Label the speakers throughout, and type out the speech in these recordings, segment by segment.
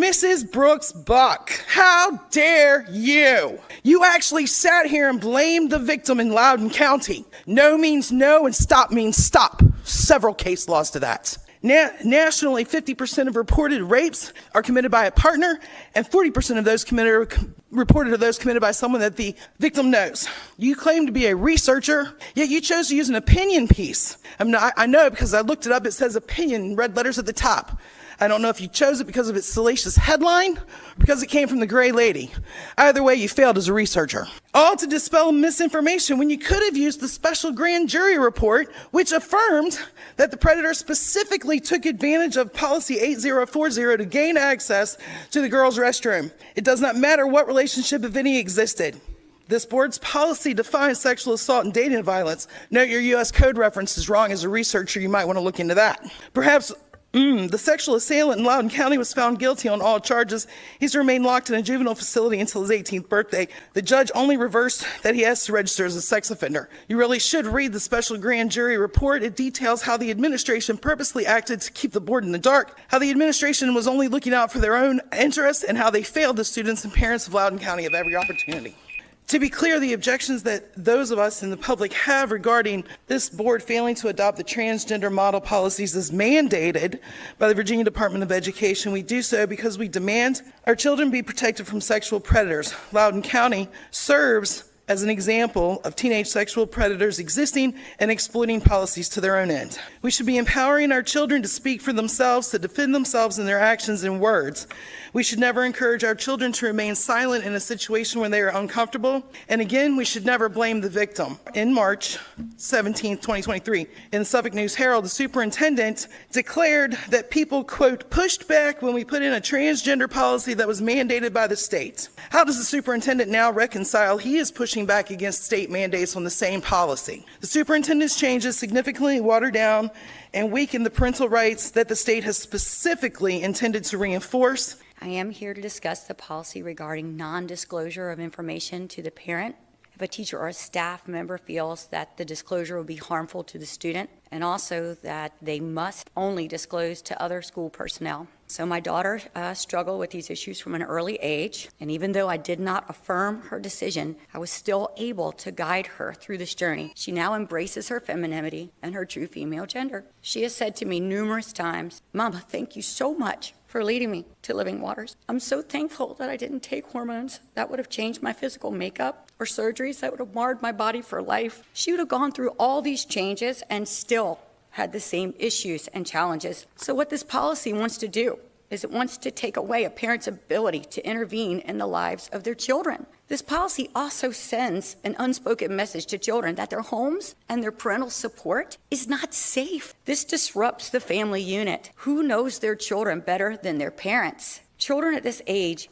Speaker 1: Mrs. Brooks Buck, how dare you? You actually sat here and blamed the victim in Loudoun County. No means no and stop means stop. Several case laws to that. Nationally, 50% of reported rapes are committed by a partner, and 40% of those reported are those committed by someone that the victim knows. You claim to be a researcher, yet you chose to use an opinion piece. I know because I looked it up. It says opinion in red letters at the top. I don't know if you chose it because of its salacious headline or because it came from the gray lady. Either way, you failed as a researcher. All to dispel misinformation when you could have used the special grand jury report, which affirmed that the predator specifically took advantage of policy 8040 to gain access to the girls' restroom. It does not matter what relationship, if any, existed. This board's policy defines sexual assault and dating violence. Note your U.S. code reference is wrong. As a researcher, you might want to look into that. Perhaps the sexual assailant in Loudoun County was found guilty on all charges. He's remained locked in a juvenile facility until his 18th birthday. The judge only reversed that he has to register as a sex offender. You really should read the special grand jury report. It details how the administration purposely acted to keep the board in the dark, how the administration was only looking out for their own interests, and how they failed the students and parents of Loudoun County of every opportunity. To be clear, the objections that those of us in the public have regarding this board failing to adopt the transgender model policies as mandated by the Virginia Department of Education, we do so because we demand our children be protected from sexual predators. Loudoun County serves as an example of teenage sexual predators existing and exploiting policies to their own end. We should be empowering our children to speak for themselves, to defend themselves in their actions and words. We should never encourage our children to remain silent in a situation when they are uncomfortable. And again, we should never blame the victim. In March 17, 2023, in the Suffolk News Herald, the superintendent declared that people, quote, pushed back when we put in a transgender policy that was mandated by the state. How does the superintendent now reconcile he is pushing back against state mandates on the same policy? The superintendent's changes significantly water down and weaken the parental rights that the state has specifically intended to reinforce.
Speaker 2: I am here to discuss the policy regarding non-disclosure of information to the parent if a teacher or a staff member feels that the disclosure will be harmful to the student, and also that they must only disclose to other school personnel. So my daughter struggled with these issues from an early age, and even though I did not affirm her decision, I was still able to guide her through this journey. She now embraces her femininity and her true female gender. She has said to me numerous times, "Mama, thank you so much for leading me to living waters. I'm so thankful that I didn't take hormones that would have changed my physical makeup or surgeries that would have marred my body for life." She would have gone through all these changes and still had the same issues and challenges. So what this policy wants to do is it wants to take away a parent's ability to intervene in the lives of their children. This policy also sends an unspoken message to children that their homes and their parental support is not safe. This disrupts the family unit. Who knows their children better than their parents? Children at this age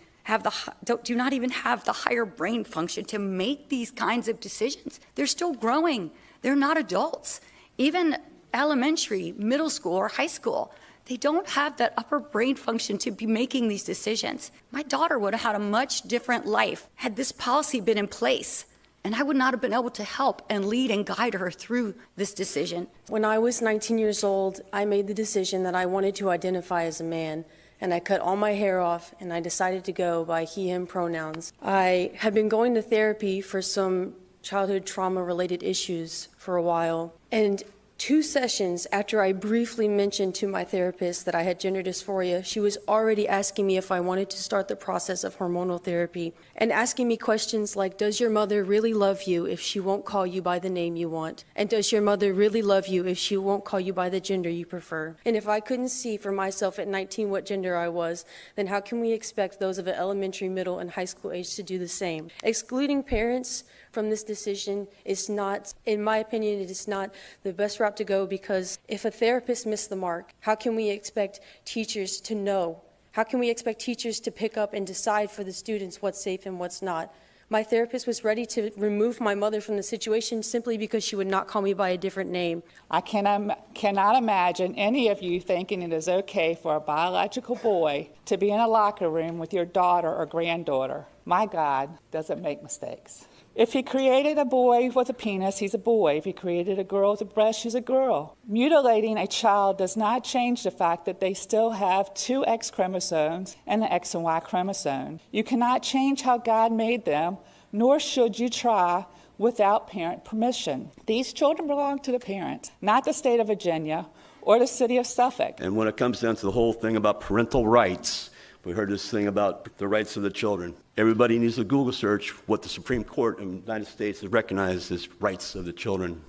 Speaker 2: do not even have the higher brain function to make these kinds of decisions. They're still growing. They're not adults. Even elementary, middle school, or high school, they don't have that upper brain function to be making these decisions. My daughter would have had a much different life had this policy been in place, and I would not have been able to help and lead and guide her through this decision.
Speaker 3: When I was 19 years old, I made the decision that I wanted to identify as a man, and I cut all my hair off, and I decided to go by he, him pronouns. I had been going to therapy for some childhood trauma-related issues for a while, and 2 sessions after I briefly mentioned to my therapist that I had gender dysphoria, she was already asking me if I wanted to start the process of hormonal therapy and asking me questions like, does your mother really love you if she won't call you by the name you want? And does your mother really love you if she won't call you by the gender you prefer? And if I couldn't see for myself at 19 what gender I was, then how can we expect those of an elementary, middle, and high school age to do the same? Excluding parents from this decision is not, in my opinion, it is not the best route to go, because if a therapist missed the mark, how can we expect teachers to know? How can we expect teachers to pick up and decide for the students what's safe and what's not? My therapist was ready to remove my mother from the situation simply because she would not call me by a different name.
Speaker 4: I cannot imagine any of you thinking it is okay for a biological boy to be in a locker room with your daughter or granddaughter. My God doesn't make mistakes. If he created a boy with a penis, he's a boy. If he created a girl with a breast, she's a girl. Mutilating a child does not change the fact that they still have two X chromosomes and an X and Y chromosome. You cannot change how God made them, nor should you try without parent permission. These children belong to the parent, not the state of Virginia or the city of Suffolk.
Speaker 5: And when it comes down to the whole thing about parental rights, we heard this thing about the rights of the children. Everybody needs to Google search what the Supreme Court of the United States has recognized as rights of the children.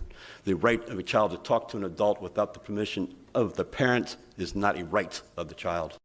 Speaker 5: The right of a child to talk to an adult without the permission of the parent is not a right of the child.